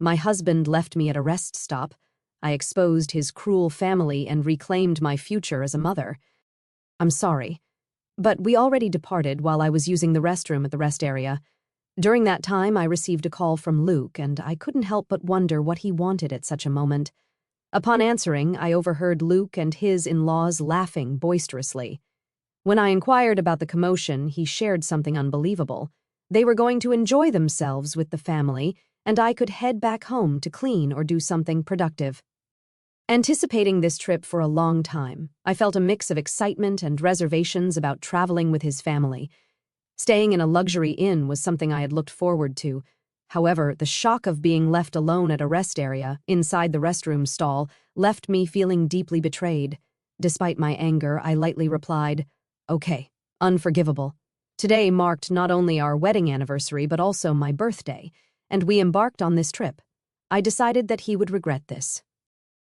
My husband left me at a rest stop. I exposed his cruel family and reclaimed my future as a mother. I'm sorry, but we already departed while I was using the restroom at the rest area. During that time, I received a call from Luke, and I couldn't help but wonder what he wanted at such a moment. Upon answering, I overheard Luke and his in-laws laughing boisterously. When I inquired about the commotion, he shared something unbelievable. They were going to enjoy themselves with the family, and I could head back home to clean or do something productive. Anticipating this trip for a long time, I felt a mix of excitement and reservations about traveling with his family. Staying in a luxury inn was something I had looked forward to. However, the shock of being left alone at a rest area, inside the restroom stall, left me feeling deeply betrayed. Despite my anger, I lightly replied, "Okay, unforgivable." Today marked not only our wedding anniversary but also my birthday, and we embarked on this trip. I decided that he would regret this.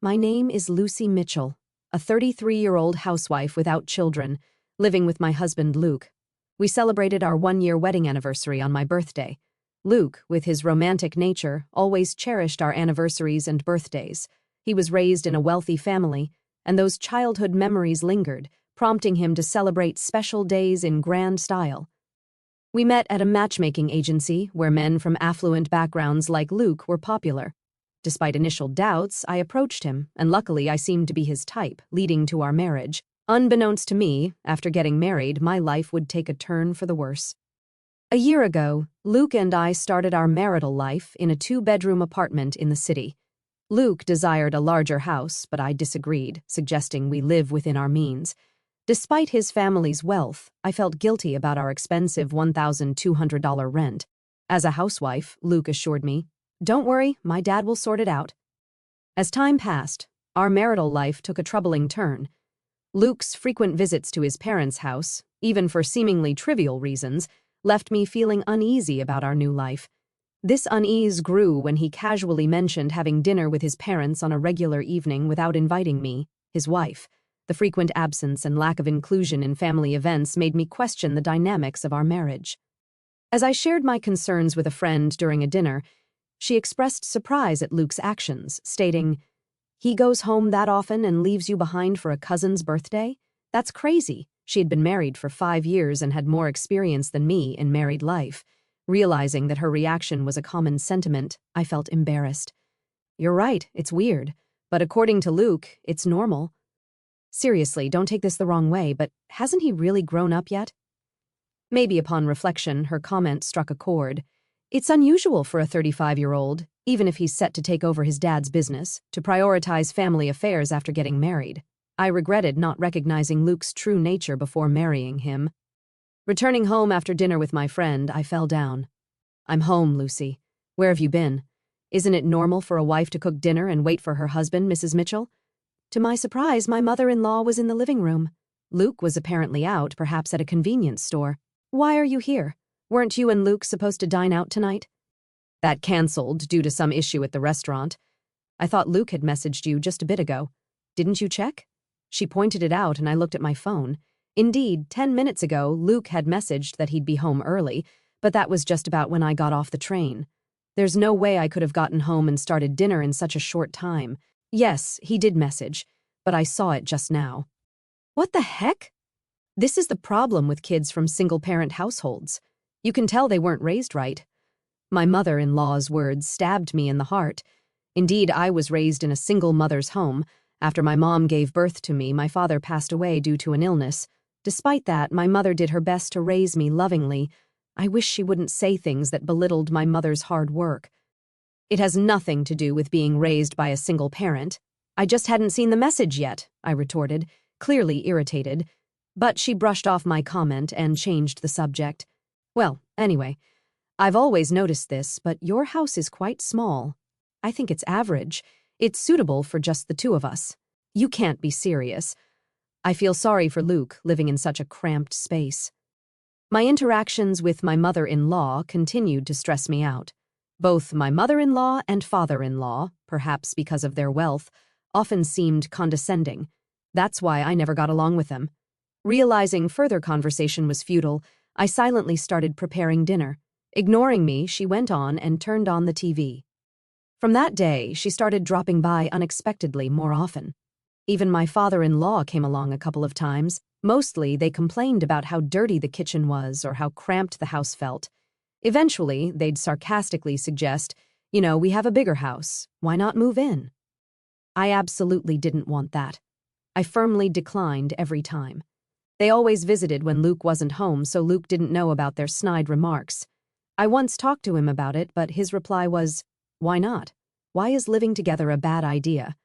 My name is Lucy Mitchell, a 33-year-old housewife without children, living with my husband Luke. We celebrated our one-year wedding anniversary on my birthday. Luke, with his romantic nature, always cherished our anniversaries and birthdays. He was raised in a wealthy family, and those childhood memories lingered, prompting him to celebrate special days in grand style. We met at a matchmaking agency where men from affluent backgrounds like Luke were popular. Despite initial doubts, I approached him, and luckily I seemed to be his type, leading to our marriage. Unbeknownst to me, after getting married, my life would take a turn for the worse. A year ago, Luke and I started our marital life in a 2-bedroom apartment in the city. Luke desired a larger house, but I disagreed, suggesting we live within our means. Despite his family's wealth, I felt guilty about our expensive $1,200 rent. As a housewife, Luke assured me, "Don't worry, my dad will sort it out." As time passed, our marital life took a troubling turn. Luke's frequent visits to his parents' house, even for seemingly trivial reasons, left me feeling uneasy about our new life. This unease grew when he casually mentioned having dinner with his parents on a regular evening without inviting me, his wife. The frequent absence and lack of inclusion in family events made me question the dynamics of our marriage. As I shared my concerns with a friend during a dinner, she expressed surprise at Luke's actions, stating, "He goes home that often and leaves you behind for a cousin's birthday? That's crazy." She had been married for 5 years and had more experience than me in married life. Realizing that her reaction was a common sentiment, I felt embarrassed. "You're right, it's weird, but according to Luke, it's normal." Seriously, don't take this the wrong way, but hasn't he really grown up yet? Maybe upon reflection, her comment struck a chord. It's unusual for a 35-year-old, even if he's set to take over his dad's business, to prioritize family affairs after getting married. I regretted not recognizing Luke's true nature before marrying him. Returning home after dinner with my friend, I fell down. "I'm home, Lucy. Where have you been? Isn't it normal for a wife to cook dinner and wait for her husband, Mrs. Mitchell?" To my surprise, my mother-in-law was in the living room. Luke was apparently out, perhaps at a convenience store. "Why are you here? Weren't you and Luke supposed to dine out tonight?" "That canceled due to some issue at the restaurant. I thought Luke had messaged you just a bit ago. Didn't you check?" She pointed it out and I looked at my phone. Indeed, 10 minutes ago, Luke had messaged that he'd be home early, but that was just about when I got off the train. There's no way I could have gotten home and started dinner in such a short time. Yes, he did message, but I saw it just now. What the heck? This is the problem with kids from single-parent households. You can tell they weren't raised right. My mother-in-law's words stabbed me in the heart. Indeed, I was raised in a single mother's home. After my mom gave birth to me, my father passed away due to an illness. Despite that, my mother did her best to raise me lovingly. I wish she wouldn't say things that belittled my mother's hard work. "It has nothing to do with being raised by a single parent. I just hadn't seen the message yet," I retorted, clearly irritated. But she brushed off my comment and changed the subject. "Well, anyway, I've always noticed this, but your house is quite small. I think it's average. It's suitable for just the two of us. You can't be serious." I feel sorry for Luke living in such a cramped space. My interactions with my mother-in-law continued to stress me out. Both my mother-in-law and father-in-law, perhaps because of their wealth, often seemed condescending. That's why I never got along with them. Realizing further conversation was futile, I silently started preparing dinner. Ignoring me, she went on and turned on the TV. From that day, she started dropping by unexpectedly more often. Even my father-in-law came along a couple of times. Mostly, they complained about how dirty the kitchen was or how cramped the house felt. Eventually, they'd sarcastically suggest, we have a bigger house. Why not move in? I absolutely didn't want that. I firmly declined every time. They always visited when Luke wasn't home, so Luke didn't know about their snide remarks. I once talked to him about it, but his reply was, "Why not? Why is living together a bad idea?"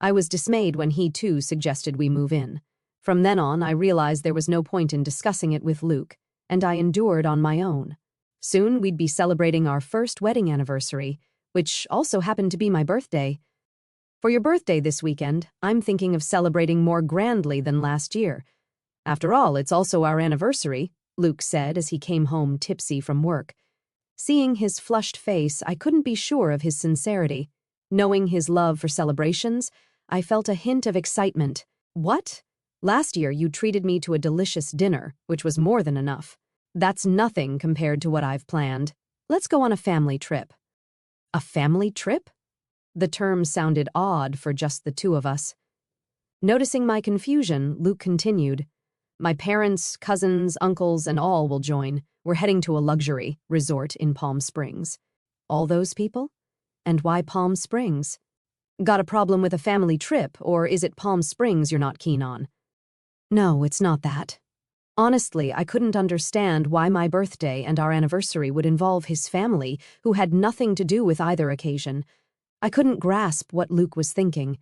I was dismayed when he too suggested we move in. From then on, I realized there was no point in discussing it with Luke, and I endured on my own. Soon, we'd be celebrating our first wedding anniversary, which also happened to be my birthday. For your birthday this weekend, I'm thinking of celebrating more grandly than last year. After all, it's also our anniversary, Luke said as he came home tipsy from work. Seeing his flushed face, I couldn't be sure of his sincerity. Knowing his love for celebrations, I felt a hint of excitement. What? Last year you treated me to a delicious dinner, which was more than enough. That's nothing compared to what I've planned. Let's go on a family trip. A family trip? The term sounded odd for just the two of us. Noticing my confusion, Luke continued. My parents, cousins, uncles, and all will join. We're heading to a luxury resort in Palm Springs. All those people? And why Palm Springs? Got a problem with a family trip, or is it Palm Springs you're not keen on? No, it's not that. Honestly, I couldn't understand why my birthday and our anniversary would involve his family, who had nothing to do with either occasion. I couldn't grasp what Luke was thinking.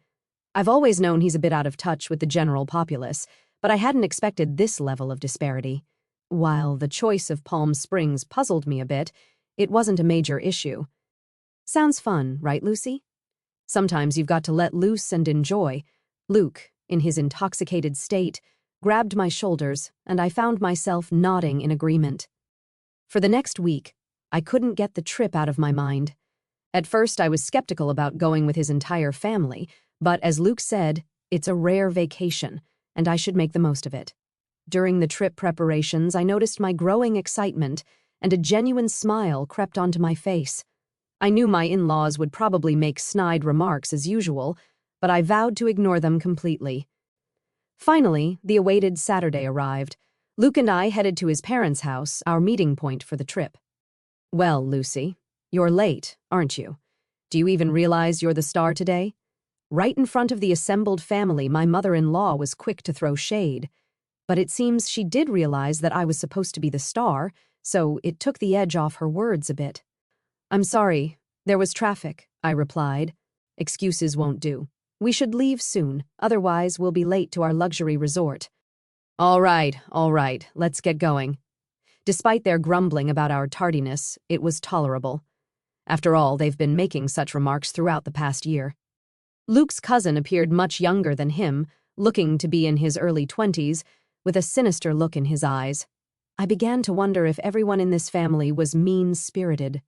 I've always known he's a bit out of touch with the general populace, but I hadn't expected this level of disparity. While the choice of Palm Springs puzzled me a bit, it wasn't a major issue. Sounds fun, right, Lucy? Sometimes you've got to let loose and enjoy. Luke, in his intoxicated state, grabbed my shoulders, and I found myself nodding in agreement. For the next week, I couldn't get the trip out of my mind. At first, I was skeptical about going with his entire family, but as Luke said, it's a rare vacation, and I should make the most of it. During the trip preparations, I noticed my growing excitement, and a genuine smile crept onto my face. I knew my in-laws would probably make snide remarks as usual, but I vowed to ignore them completely. Finally, the awaited Saturday arrived. Luke and I headed to his parents' house, our meeting point for the trip. Well, Lucy, you're late, aren't you? Do you even realize you're the star today? Right in front of the assembled family, my mother-in-law was quick to throw shade. But it seems she did realize that I was supposed to be the star, so it took the edge off her words a bit. I'm sorry, there was traffic, I replied. Excuses won't do. We should leave soon, otherwise we'll be late to our luxury resort. All right, let's get going. Despite their grumbling about our tardiness, it was tolerable. After all, they've been making such remarks throughout the past year. Luke's cousin appeared much younger than him, looking to be in his early 20s, with a sinister look in his eyes. I began to wonder if everyone in this family was mean-spirited.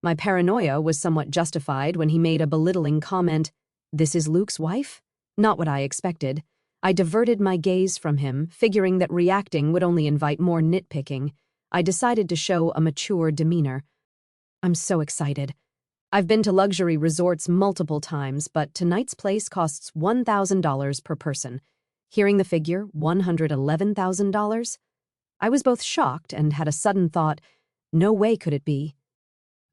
My paranoia was somewhat justified when he made a belittling comment. This is Luke's wife? Not what I expected. I diverted my gaze from him, figuring that reacting would only invite more nitpicking. I decided to show a mature demeanor. I'm so excited. I've been to luxury resorts multiple times, but tonight's place costs $1,000 per person. Hearing the figure, $111,000? I was both shocked and had a sudden thought, no way could it be.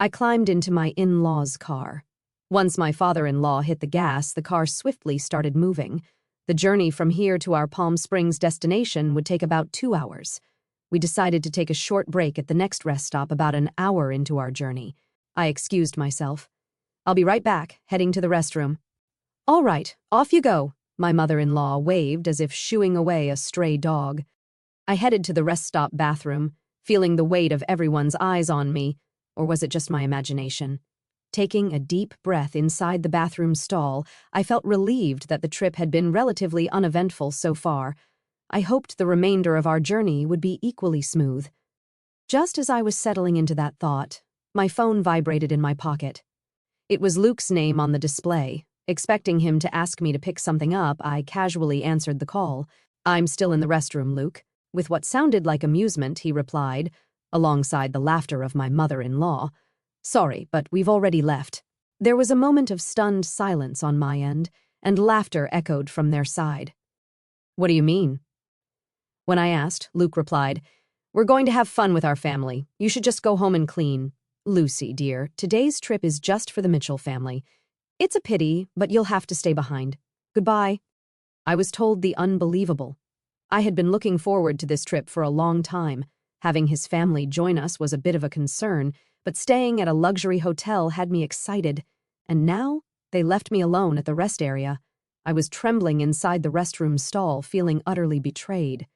I climbed into my in-law's car. Once my father-in-law hit the gas, the car swiftly started moving. The journey from here to our Palm Springs destination would take about 2 hours. We decided to take a short break at the next rest stop about an hour into our journey. I excused myself. I'll be right back, heading to the restroom. All right, off you go, my mother-in-law waved as if shooing away a stray dog. I headed to the rest stop bathroom, feeling the weight of everyone's eyes on me, or was it just my imagination? Taking a deep breath inside the bathroom stall, I felt relieved that the trip had been relatively uneventful so far. I hoped the remainder of our journey would be equally smooth. Just as I was settling into that thought, my phone vibrated in my pocket. It was Luke's name on the display. Expecting him to ask me to pick something up, I casually answered the call. I'm still in the restroom, Luke. With what sounded like amusement, he replied, alongside the laughter of my mother-in-law. Sorry, but we've already left. There was a moment of stunned silence on my end, and laughter echoed from their side. "What do you mean?" When I asked, Luke replied, "We're going to have fun with our family. You should just go home and clean." "Lucy, dear, today's trip is just for the Mitchell family. It's a pity, but you'll have to stay behind. Goodbye." I was told the unbelievable. I had been looking forward to this trip for a long time. Having his family join us was a bit of a concern, but staying at a luxury hotel had me excited. And now, they left me alone at the rest area. I was trembling inside the restroom stall, feeling utterly betrayed.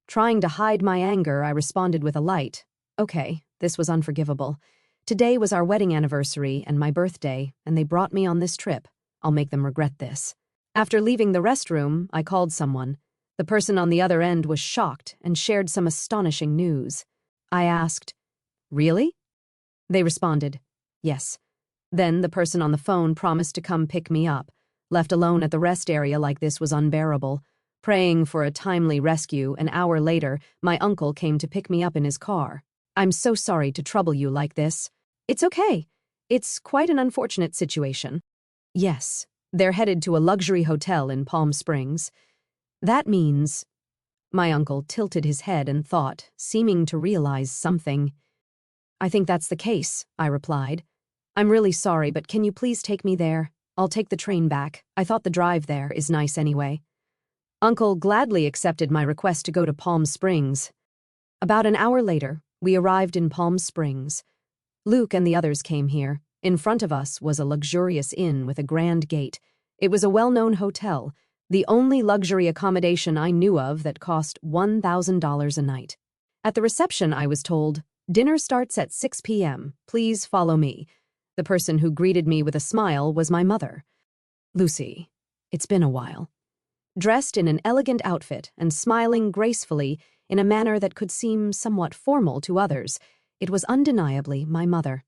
Trying to hide my anger, I responded with a light. Okay, this was unforgivable. Today was our wedding anniversary and my birthday, and they brought me on this trip. I'll make them regret this. After leaving the restroom, I called someone. The person on the other end was shocked and shared some astonishing news. I asked, "Really?" They responded, "Yes." Then the person on the phone promised to come pick me up. Left alone at the rest area like this was unbearable. Praying for a timely rescue, an hour later, my uncle came to pick me up in his car. "I'm so sorry to trouble you like this." "It's okay. It's quite an unfortunate situation." "Yes, they're headed to a luxury hotel in Palm Springs. That means—" My uncle tilted his head and thought, seeming to realize something. "I think that's the case," I replied. "I'm really sorry, but can you please take me there? I'll take the train back. I thought the drive there is nice anyway." Uncle gladly accepted my request to go to Palm Springs. About an hour later, we arrived in Palm Springs. Luke and the others came here. In front of us was a luxurious inn with a grand gate. It was a well-known hotel, the only luxury accommodation I knew of that cost $1,000 a night. At the reception, I was told, "Dinner starts at 6 p.m. Please follow me." The person who greeted me with a smile was my mother. "Lucy, it's been a while." Dressed in an elegant outfit and smiling gracefully in a manner that could seem somewhat formal to others, it was undeniably my mother.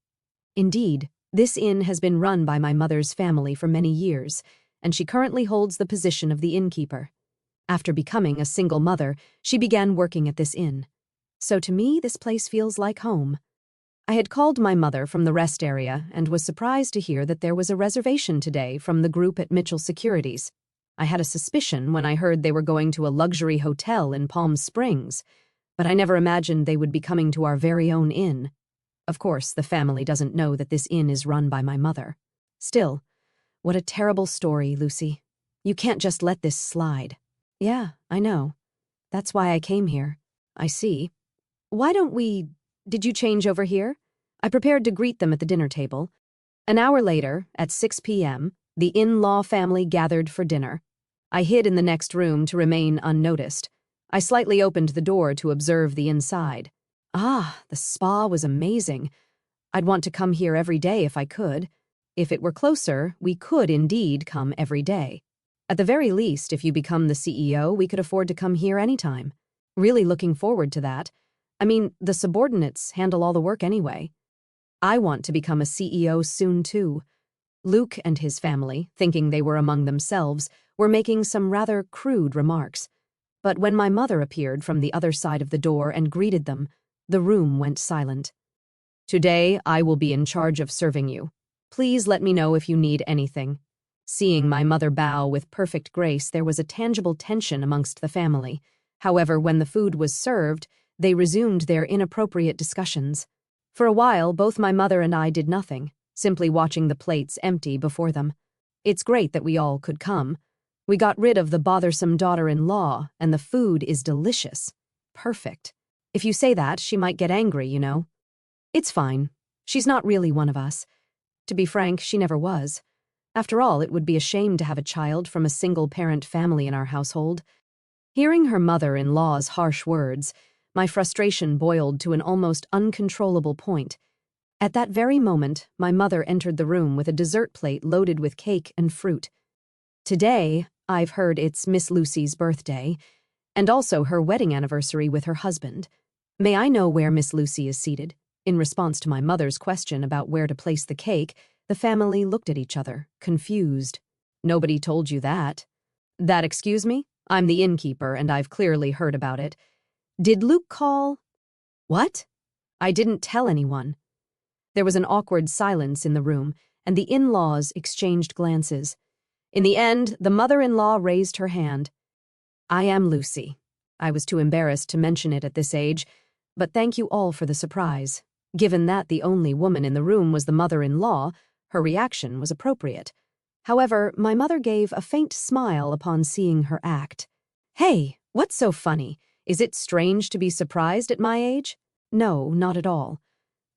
Indeed, this inn has been run by my mother's family for many years, and she currently holds the position of the innkeeper. After becoming a single mother, she began working at this inn. So to me, this place feels like home. I had called my mother from the rest area and was surprised to hear that there was a reservation today from the group at Mitchell Securities. I had a suspicion when I heard they were going to a luxury hotel in Palm Springs, but I never imagined they would be coming to our very own inn. Of course, the family doesn't know that this inn is run by my mother. Still, what a terrible story, Lucy. You can't just let this slide. "Yeah, I know. That's why I came here." "I see. Why don't we— Did you change over here?" I prepared to greet them at the dinner table. An hour later, at 6 p.m., the in-law family gathered for dinner. I hid in the next room to remain unnoticed. I slightly opened the door to observe the inside. The spa was amazing. I'd want to come here every day if I could. If it were closer, we could indeed come every day. At the very least, if you become the CEO, we could afford to come here anytime. Really looking forward to that. I mean, the subordinates handle all the work anyway. I want to become a CEO soon, too. Luke and his family, thinking they were among themselves, were making some rather crude remarks. But when my mother appeared from the other side of the door and greeted them, the room went silent. "Today, I will be in charge of serving you. Please let me know if you need anything." Seeing my mother bow with perfect grace, there was a tangible tension amongst the family. However, when the food was served, they resumed their inappropriate discussions. For a while, both my mother and I did nothing, simply watching the plates empty before them. It's great that we all could come. We got rid of the bothersome daughter-in-law, and the food is delicious. Perfect. If you say that, she might get angry, you know. It's fine. She's not really one of us. To be frank, she never was. After all, it would be a shame to have a child from a single-parent family in our household. Hearing her mother-in-law's harsh words, my frustration boiled to an almost uncontrollable point. At that very moment, my mother entered the room with a dessert plate loaded with cake and fruit. Today, I've heard it's Miss Lucy's birthday, and also her wedding anniversary with her husband. May I know where Miss Lucy is seated? In response to my mother's question about where to place the cake, the family looked at each other, confused. "Nobody told you that." "That excuse me? I'm the innkeeper, and I've clearly heard about it. Did Luke call?" "What?" "I didn't tell anyone." There was an awkward silence in the room, and the in-laws exchanged glances. In the end, the mother-in-law raised her hand. "I am Lucy." I was too embarrassed to mention it at this age, but thank you all for the surprise. Given that the only woman in the room was the mother-in-law, her reaction was appropriate. However, my mother gave a faint smile upon seeing her act. "Hey, what's so funny? Is it strange to be surprised at my age?" "No, not at all.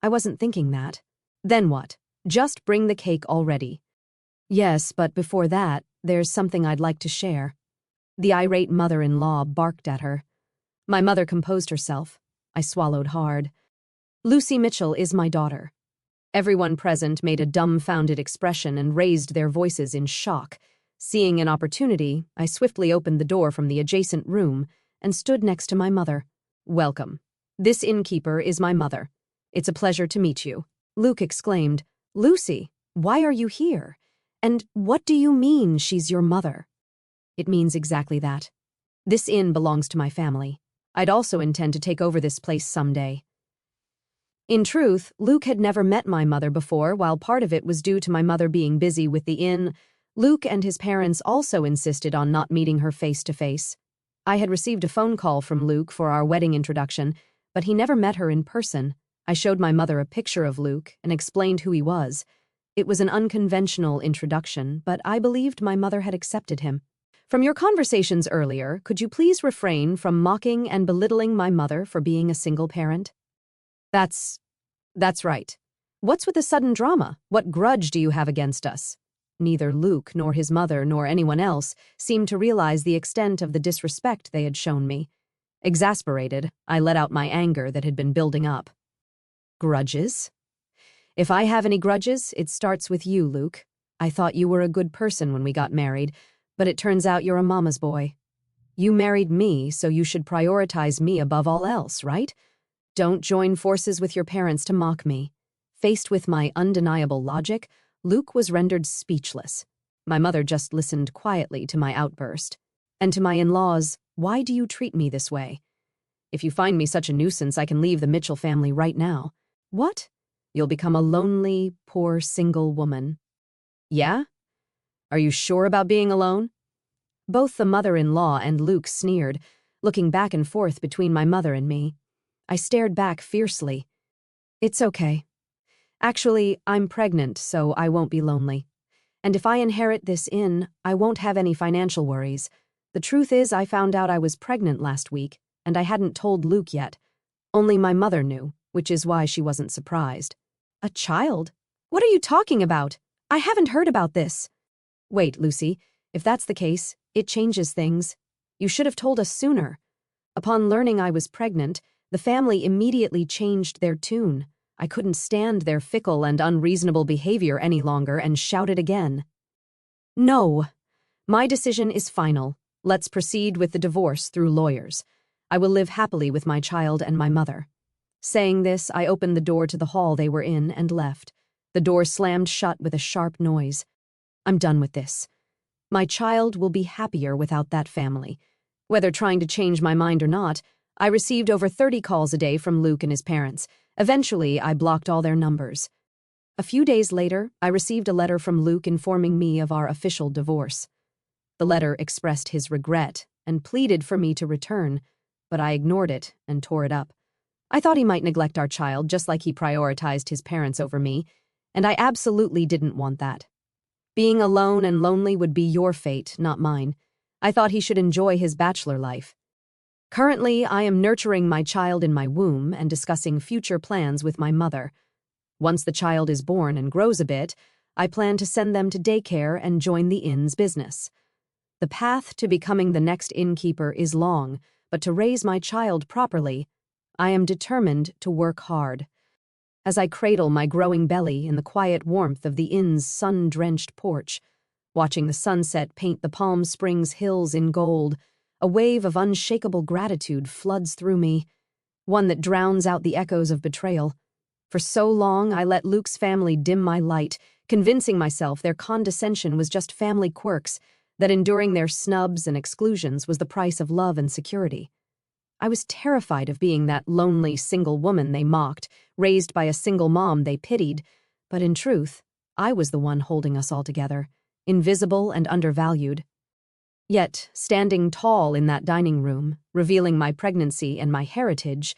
I wasn't thinking that." "Then what? Just bring the cake already." "Yes, but before that, there's something I'd like to share." The irate mother-in-law barked at her. My mother composed herself. I swallowed hard. "Lucy Mitchell is my daughter." Everyone present made a dumbfounded expression and raised their voices in shock. Seeing an opportunity, I swiftly opened the door from the adjacent room and stood next to my mother. "Welcome. This innkeeper is my mother. It's a pleasure to meet you." Luke exclaimed, "Lucy, why are you here? And what do you mean she's your mother?" "It means exactly that. This inn belongs to my family. I'd also intend to take over this place someday." In truth, Luke had never met my mother before. While part of it was due to my mother being busy with the inn, Luke and his parents also insisted on not meeting her face to face. I had received a phone call from Luke for our wedding introduction, but he never met her in person. I showed my mother a picture of Luke and explained who he was. It was an unconventional introduction, but I believed my mother had accepted him. "From your conversations earlier, could you please refrain from mocking and belittling my mother for being a single parent?" That's right. What's with the sudden drama? What grudge do you have against us?" Neither Luke nor his mother nor anyone else seemed to realize the extent of the disrespect they had shown me. Exasperated, I let out my anger that had been building up. "Grudges? If I have any grudges, it starts with you, Luke. I thought you were a good person when we got married, but it turns out you're a mama's boy. You married me, so you should prioritize me above all else, right? Don't join forces with your parents to mock me." Faced with my undeniable logic, Luke was rendered speechless. My mother just listened quietly to my outburst. And to my in-laws, "Why do you treat me this way? If you find me such a nuisance, I can leave the Mitchell family right now." "What? You'll become a lonely, poor, single woman." "Yeah? Are you sure about being alone?" Both the mother-in-law and Luke sneered, looking back and forth between my mother and me. I stared back fiercely. "It's okay. Actually, I'm pregnant, so I won't be lonely. And if I inherit this inn, I won't have any financial worries. The truth is, I found out I was pregnant last week, and I hadn't told Luke yet. Only my mother knew, which is why she wasn't surprised." "A child? What are you talking about? I haven't heard about this." "Wait, Lucy. If that's the case, it changes things. You should have told us sooner." Upon learning I was pregnant, the family immediately changed their tune. I couldn't stand their fickle and unreasonable behavior any longer and shouted again. "No. My decision is final. Let's proceed with the divorce through lawyers. I will live happily with my child and my mother." Saying this, I opened the door to the hall they were in and left. The door slammed shut with a sharp noise. "I'm done with this. My child will be happier without that family." Whether trying to change my mind or not, I received over 30 calls a day from Luke and his parents. Eventually, I blocked all their numbers. A few days later, I received a letter from Luke informing me of our official divorce. The letter expressed his regret and pleaded for me to return, but I ignored it and tore it up. I thought he might neglect our child just like he prioritized his parents over me, and I absolutely didn't want that. Being alone and lonely would be your fate, not mine. I thought he should enjoy his bachelor life. Currently, I am nurturing my child in my womb and discussing future plans with my mother. Once the child is born and grows a bit, I plan to send them to daycare and join the inn's business. The path to becoming the next innkeeper is long, but to raise my child properly, I am determined to work hard. As I cradle my growing belly in the quiet warmth of the inn's sun-drenched porch, watching the sunset paint the Palm Springs hills in gold, a wave of unshakable gratitude floods through me, one that drowns out the echoes of betrayal. For so long, I let Luke's family dim my light, convincing myself their condescension was just family quirks, that enduring their snubs and exclusions was the price of love and security. I was terrified of being that lonely single woman they mocked, raised by a single mom they pitied, but in truth, I was the one holding us all together, invisible and undervalued. Yet, standing tall in that dining room, revealing my pregnancy and my heritage,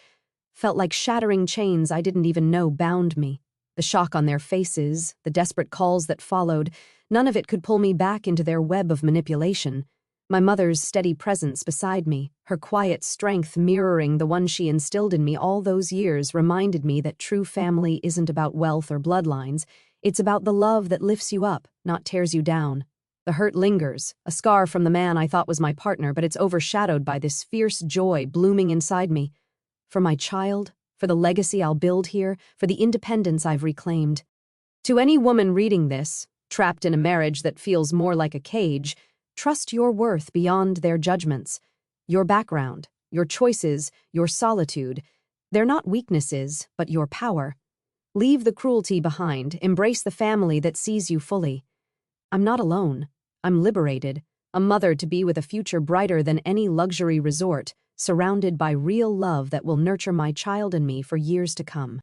felt like shattering chains I didn't even know bound me. The shock on their faces, the desperate calls that followed, none of it could pull me back into their web of manipulation. My mother's steady presence beside me, her quiet strength mirroring the one she instilled in me all those years, reminded me that true family isn't about wealth or bloodlines. It's about the love that lifts you up, not tears you down. The hurt lingers, a scar from the man I thought was my partner, but it's overshadowed by this fierce joy blooming inside me. For my child, for the legacy I'll build here, for the independence I've reclaimed. To any woman reading this, trapped in a marriage that feels more like a cage, trust your worth beyond their judgments. Your background, your choices, your solitude, they're not weaknesses, but your power. Leave the cruelty behind, embrace the family that sees you fully. I'm not alone. I'm liberated, a mother to be with a future brighter than any luxury resort, surrounded by real love that will nurture my child and me for years to come.